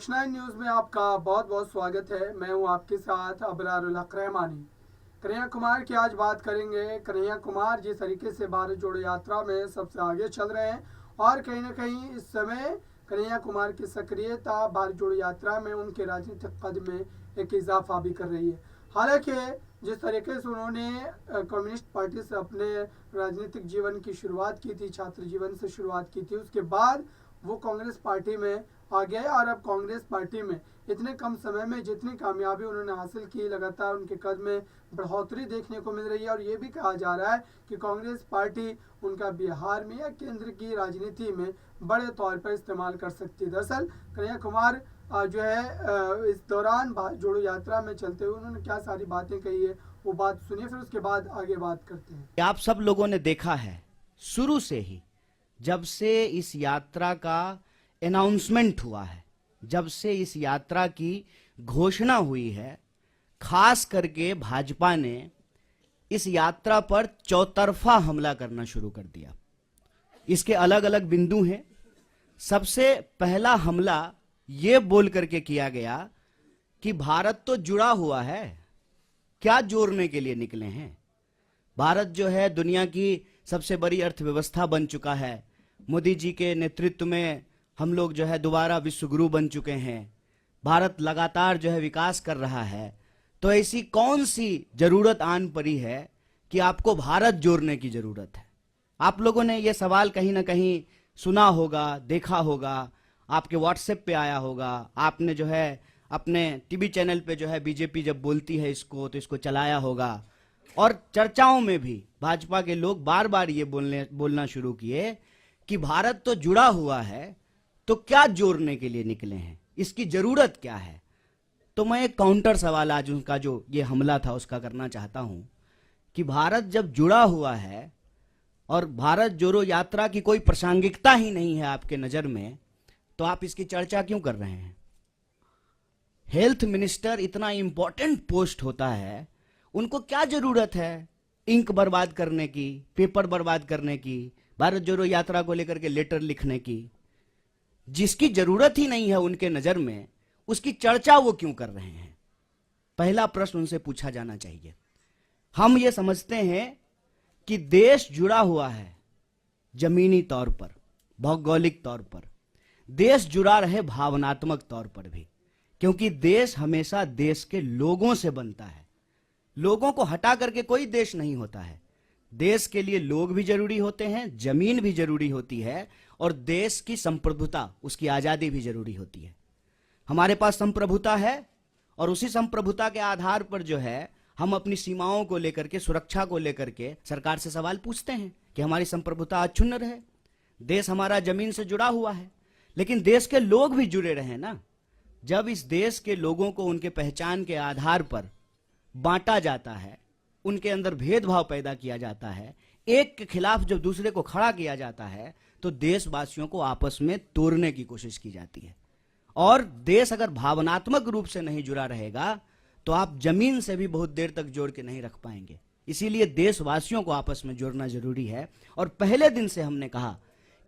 X9 news में आपका बहुत बहुत स्वागत है। मैं हूं आपके साथ अबरारुल हक रहमानी। कन्हैया कुमार की आज बात करेंगे। कन्हैया कुमार जिस तरीके से भारत जोड़ो यात्रा में सबसे आगे चल रहे हैं और कहीं ना कहीं इस समय कन्हैया कुमार की सक्रियता भारत जोड़ो यात्रा में उनके राजनीतिक कद में एक इजाफा भी कर रही है। हालांकि जिस तरीके से उन्होंने कम्युनिस्ट पार्टी से अपने राजनीतिक जीवन की शुरुआत की थी, छात्र जीवन से शुरुआत की थी, उसके बाद वो कांग्रेस पार्टी में आ गए और अब कांग्रेस पार्टी में इतने कम समय में जितनी कामयाबी उन्होंने हासिल की, लगातार उनके कद में बढ़ोतरी देखने को मिल रही है। और ये भी कहा जा रहा है कि कांग्रेस पार्टी उनका बिहार में या केंद्र की राजनीति में बड़े तौर पर इस्तेमाल कर सकती है। दरअसल कन्हैया कुमार जो है इस दौरान जोड़ो यात्रा में चलते हुए उन्होंने क्या सारी बातें कही है, वो बात सुनिए, फिर उसके बाद आगे बात करते हैं। आप सब लोगों ने देखा है शुरू से ही, जब से इस यात्रा का अनाउंसमेंट हुआ है, जब से इस यात्रा की घोषणा हुई है, खास करके भाजपा ने इस यात्रा पर चौतरफा हमला करना शुरू कर दिया। इसके अलग अलग बिंदु हैं। सबसे पहला हमला ये बोल करके किया गया कि भारत तो जुड़ा हुआ है, क्या जोड़ने के लिए निकले हैं। भारत जो है दुनिया की सबसे बड़ी अर्थव्यवस्था बन चुका है। मोदी जी के नेतृत्व में हम लोग जो है दोबारा विश्व गुरु बन चुके हैं। भारत लगातार जो है विकास कर रहा है। तो ऐसी कौन सी जरूरत आन पड़ी है कि आपको भारत जोड़ने की जरूरत है। आप लोगों ने यह सवाल कहीं ना कहीं सुना होगा, देखा होगा, आपके व्हाट्सएप पे आया होगा। आपने जो है अपने टीवी चैनल पे जो है बीजेपी जब बोलती है इसको तो इसको चलाया होगा। और चर्चाओं में भी भाजपा के लोग बार बार ये बोलना शुरू किए कि भारत तो जुड़ा हुआ है, तो क्या जोड़ने के लिए निकले हैं, इसकी जरूरत क्या है। तो मैं एक काउंटर सवाल आज उनका जो ये हमला था उसका करना चाहता हूं कि भारत जब जुड़ा हुआ है और भारत जोड़ो यात्रा की कोई प्रासंगिकता ही नहीं है आपके नजर में, तो आप इसकी चर्चा क्यों कर रहे हैं। हेल्थ मिनिस्टर इतना इंपॉर्टेंट पोस्ट होता है, उनको क्या जरूरत है इंक बर्बाद करने की, पेपर बर्बाद करने की, भारत जोड़ो यात्रा को लेकर के लेटर लिखने की। जिसकी जरूरत ही नहीं है उनके नजर में, उसकी चर्चा वो क्यों कर रहे हैं। पहला प्रश्न उनसे पूछा जाना चाहिए। हम ये समझते हैं कि देश जुड़ा हुआ है जमीनी तौर पर, भौगोलिक तौर पर, देश जुड़ा रहे भावनात्मक तौर पर भी, क्योंकि देश हमेशा देश के लोगों से बनता है। लोगों को हटा करके कोई देश नहीं होता है। देश के लिए लोग भी जरूरी होते हैं, जमीन भी जरूरी होती है, और देश की संप्रभुता, उसकी आजादी भी जरूरी होती है। हमारे पास संप्रभुता है और उसी संप्रभुता के आधार पर जो है हम अपनी सीमाओं को लेकर के, सुरक्षा को लेकर के सरकार से सवाल पूछते हैं कि हमारी संप्रभुता अक्षुण्ण रहे। देश हमारा जमीन से जुड़ा हुआ है, लेकिन देश के लोग भी जुड़े रहे ना। जब इस देश के लोगों को उनके पहचान के आधार पर बांटा जाता है, उनके अंदर भेदभाव पैदा किया जाता है, एक के खिलाफ जब दूसरे को खड़ा किया जाता है, तो देशवासियों को आपस में तोड़ने की कोशिश की जाती है। और देश अगर भावनात्मक रूप से नहीं जुड़ा रहेगा तो आप जमीन से भी बहुत देर तक जोड़ के नहीं रख पाएंगे। इसीलिए देशवासियों को आपस में जोड़ना जरूरी है। और पहले दिन से हमने कहा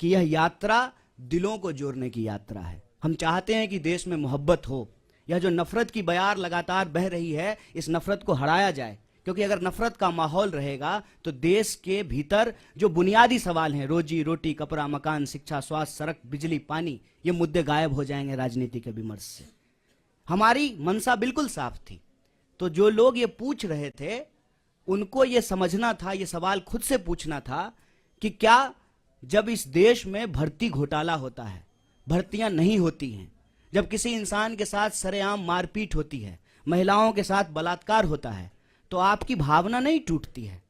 कि यह यात्रा दिलों को जोड़ने की यात्रा है। हम चाहते हैं कि देश में मोहब्बत हो। यह जो नफरत की बयार लगातार बह रही है, इस नफरत को हराया जाए, क्योंकि अगर नफरत का माहौल रहेगा तो देश के भीतर जो बुनियादी सवाल हैं, रोजी रोटी, कपड़ा, मकान, शिक्षा, स्वास्थ्य, सड़क, बिजली, पानी, ये मुद्दे गायब हो जाएंगे राजनीति के विमर्श से। हमारी मंशा बिल्कुल साफ थी। तो जो लोग ये पूछ रहे थे उनको ये समझना था, ये सवाल खुद से पूछना था कि क्या जब इस देश में भर्ती घोटाला होता है, भर्तियां नहीं होती हैं, जब किसी इंसान के साथ सरेआम मारपीट होती है, महिलाओं के साथ बलात्कार होता है, तो आपकी भावना नहीं टूटती है,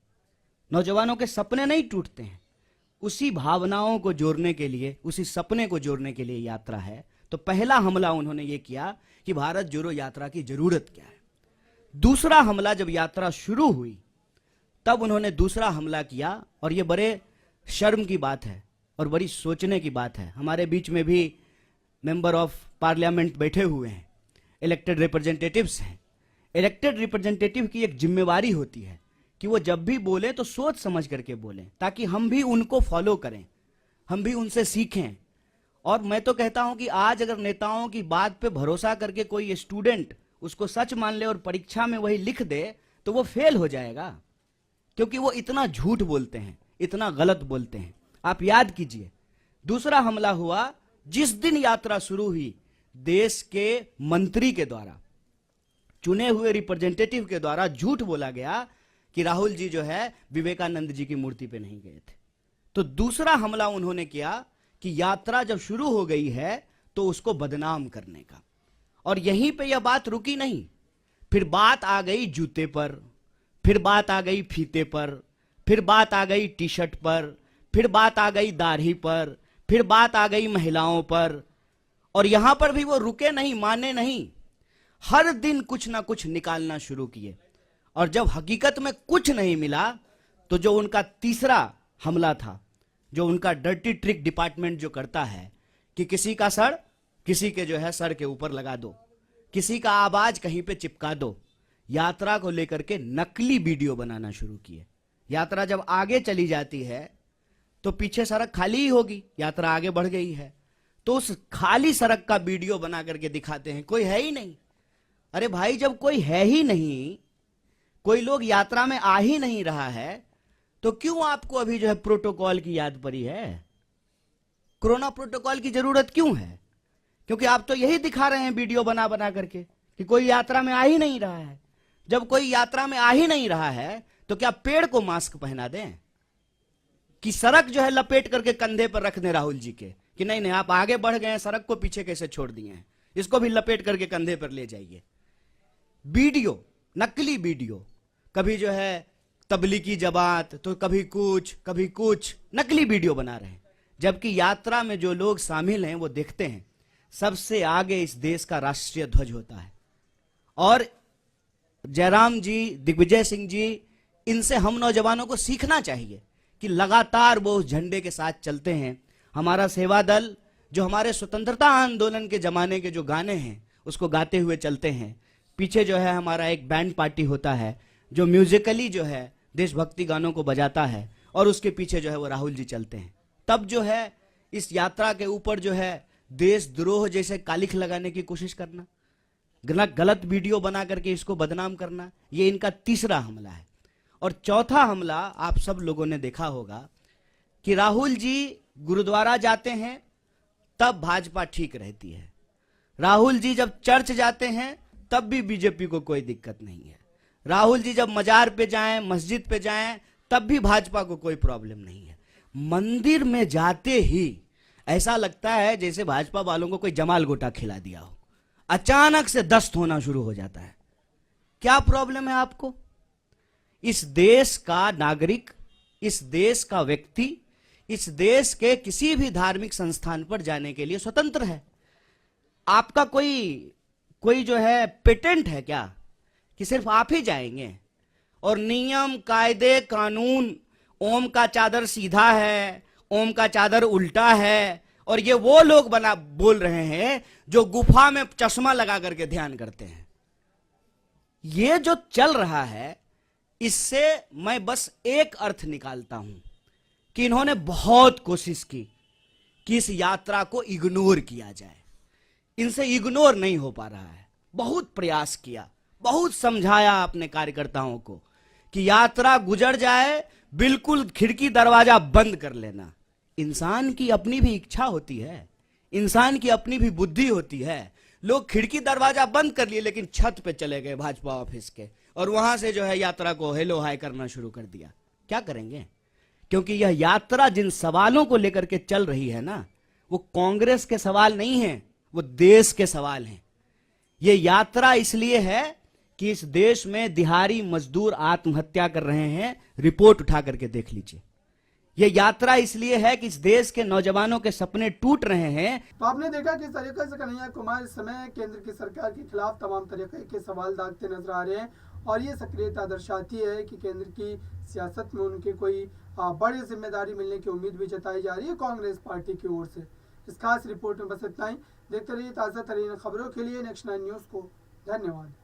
नौजवानों के सपने नहीं टूटते हैं। उसी भावनाओं को जोड़ने के लिए, उसी सपने को जोड़ने के लिए यात्रा है। तो पहला हमला उन्होंने ये किया कि भारत जोड़ो यात्रा की जरूरत क्या है। दूसरा हमला जब यात्रा शुरू हुई तब उन्होंने दूसरा हमला किया, और ये बड़े शर्म की बात है और बड़ी सोचने की बात है। हमारे बीच में भी मेंबर ऑफ पार्लियामेंट बैठे हुए हैं, इलेक्टेड रिप्रेजेंटेटिव्स हैं। इलेक्टेड रिप्रेजेंटेटिव की एक जिम्मेवारी होती है कि वो जब भी बोले तो सोच समझ करके बोलें, ताकि हम भी उनको फॉलो करें, हम भी उनसे सीखें और मैं तो कहता हूं कि आज अगर नेताओं की बात पे भरोसा करके कोई स्टूडेंट उसको सच मान ले और परीक्षा में वही लिख दे तो वो फेल हो जाएगा, क्योंकि वो इतना झूठ बोलते हैं, इतना गलत बोलते हैं। आप याद कीजिए, दूसरा हमला हुआ जिस दिन यात्रा शुरू हुई, देश के मंत्री के द्वारा, चुने हुए रिप्रेजेंटेटिव के द्वारा झूठ बोला गया कि राहुल जी जो है विवेकानंद जी की मूर्ति पे नहीं गए थे। तो दूसरा हमला उन्होंने किया कि यात्रा जब शुरू हो गई है तो उसको बदनाम करने का। और यहीं पे यह बात रुकी नहीं, फिर बात आ गई जूते पर, फिर बात आ गई फीते पर, फिर बात आ गई टी शर्ट पर, फिर बात आ गई दाढ़ी पर, फिर बात आ गई महिलाओं पर। और यहां पर भी वो रुके नहीं, माने नहीं, हर दिन कुछ ना कुछ निकालना शुरू किए। और जब हकीकत में कुछ नहीं मिला तो जो उनका तीसरा हमला था, जो उनका डर्टी ट्रिक डिपार्टमेंट जो करता है कि किसी का सर किसी के जो है सर के ऊपर लगा दो, किसी का आवाज कहीं पे चिपका दो, यात्रा को लेकर के नकली वीडियो बनाना शुरू किए। यात्रा जब आगे चली जाती है तो पीछे सड़क खाली ही होगी, यात्रा आगे बढ़ गई है तो उस खाली सड़क का वीडियो बना करके दिखाते हैं, कोई है ही नहीं। अरे भाई, जब कोई है ही नहीं, कोई लोग यात्रा में आ ही नहीं रहा है, तो क्यों आपको अभी जो है प्रोटोकॉल की याद पड़ी है? कोरोना प्रोटोकॉल की जरूरत क्यों है? क्योंकि आप तो यही दिखा रहे हैं वीडियो बना बना करके कि कोई यात्रा में आ ही नहीं रहा है। जब कोई यात्रा में आ ही नहीं रहा है तो क्या पेड़ को मास्क पहना दें कि सड़क जो है लपेट करके कंधे पर रख दें राहुल जी के कि नहीं नहीं आप आगे बढ़ गए हैं, सड़क को पीछे कैसे छोड़ दिए हैं, इसको भी लपेट करके कंधे पर ले जाइए। वीडियो, नकली वीडियो, कभी जो है तबलीगी जमात तो कभी कुछ नकली वीडियो बना रहे हैं। जबकि यात्रा में जो लोग शामिल हैं वो देखते हैं सबसे आगे इस देश का राष्ट्रीय ध्वज होता है। और जयराम जी, दिग्विजय सिंह जी, इनसे हम नौजवानों को सीखना चाहिए कि लगातार वो उस झंडे के साथ चलते हैं। हमारा सेवा दल जो हमारे स्वतंत्रता आंदोलन के जमाने के जो गाने हैं उसको गाते हुए चलते हैं। पीछे जो है हमारा एक बैंड पार्टी होता है जो म्यूजिकली जो है देशभक्ति गानों को बजाता है और उसके पीछे जो है वो राहुल जी चलते हैं। तब जो है इस यात्रा के ऊपर जो है देशद्रोह जैसे कालिख लगाने की कोशिश करना, गलत वीडियो बना करके इसको बदनाम करना, ये इनका तीसरा हमला है। और चौथा हमला आप सब लोगों ने देखा होगा कि राहुल जी गुरुद्वारा जाते हैं तब भाजपा ठीक रहती है, राहुल जी जब चर्च जाते हैं तब भी बीजेपी को कोई दिक्कत नहीं है, राहुल जी जब मजार पे जाएं, मस्जिद पे जाएं तब भी भाजपा को कोई प्रॉब्लम नहीं है। मंदिर में जाते ही ऐसा लगता है जैसे भाजपा वालों को कोई जमाल गोटा खिला दिया हो, अचानक से दस्त होना शुरू हो जाता है। क्या प्रॉब्लम है आपको? इस देश का नागरिक, इस देश का व्यक्ति, इस देश के किसी भी धार्मिक संस्थान पर जाने के लिए स्वतंत्र है। आपका कोई जो है पेटेंट है क्या कि सिर्फ आप ही जाएंगे? और नियम, कायदे, कानून, ओम का चादर सीधा है, ओम का चादर उल्टा है, और ये वो लोग बोल रहे हैं जो गुफा में चश्मा लगा करके ध्यान करते हैं। ये जो चल रहा है इससे मैं बस एक अर्थ निकालता हूं कि इन्होंने बहुत कोशिश की कि इस यात्रा को इग्नोर किया जाए, इनसे इग्नोर नहीं हो पा रहा है। बहुत प्रयास किया, बहुत समझाया अपने कार्यकर्ताओं को कि यात्रा गुजर जाए, बिल्कुल खिड़की दरवाजा बंद कर लेना। इंसान की अपनी भी इच्छा होती है, इंसान की अपनी भी बुद्धि होती है। लोग खिड़की दरवाजा बंद कर लिए लेकिन छत पे चले गए भाजपा ऑफिस के और वहां से जो है यात्रा को हेलो हाय करना शुरू कर दिया। क्या करेंगे? क्योंकि यह यात्रा जिन सवालों को लेकर के चल रही है ना, वो कांग्रेस के सवाल नहीं है, वो देश के सवाल हैं। ये यात्रा इसलिए है कि इस देश में दिहाड़ी मजदूर आत्महत्या कर रहे हैं, रिपोर्ट उठा करके देख लीजिए। ये यात्रा इसलिए है कि इस देश के नौजवानों के सपने टूट रहे हैं। तो आपने देखा किस तरीके से कन्हैया कुमार इस समय केंद्र की सरकार के खिलाफ तमाम तरीके के सवाल दागते नजर आ रहे हैं और ये सक्रियता दर्शाती है कि केंद्र की सियासत में उनके कोई बड़ी जिम्मेदारी मिलने की उम्मीद भी जताई जा रही है कांग्रेस पार्टी की ओर से। इस खास रिपोर्ट में बस इतना ही। देखते रहिए ताज़ा तरीन खबरों के लिए नेक्स्ट 9 न्यूज़ को। धन्यवाद।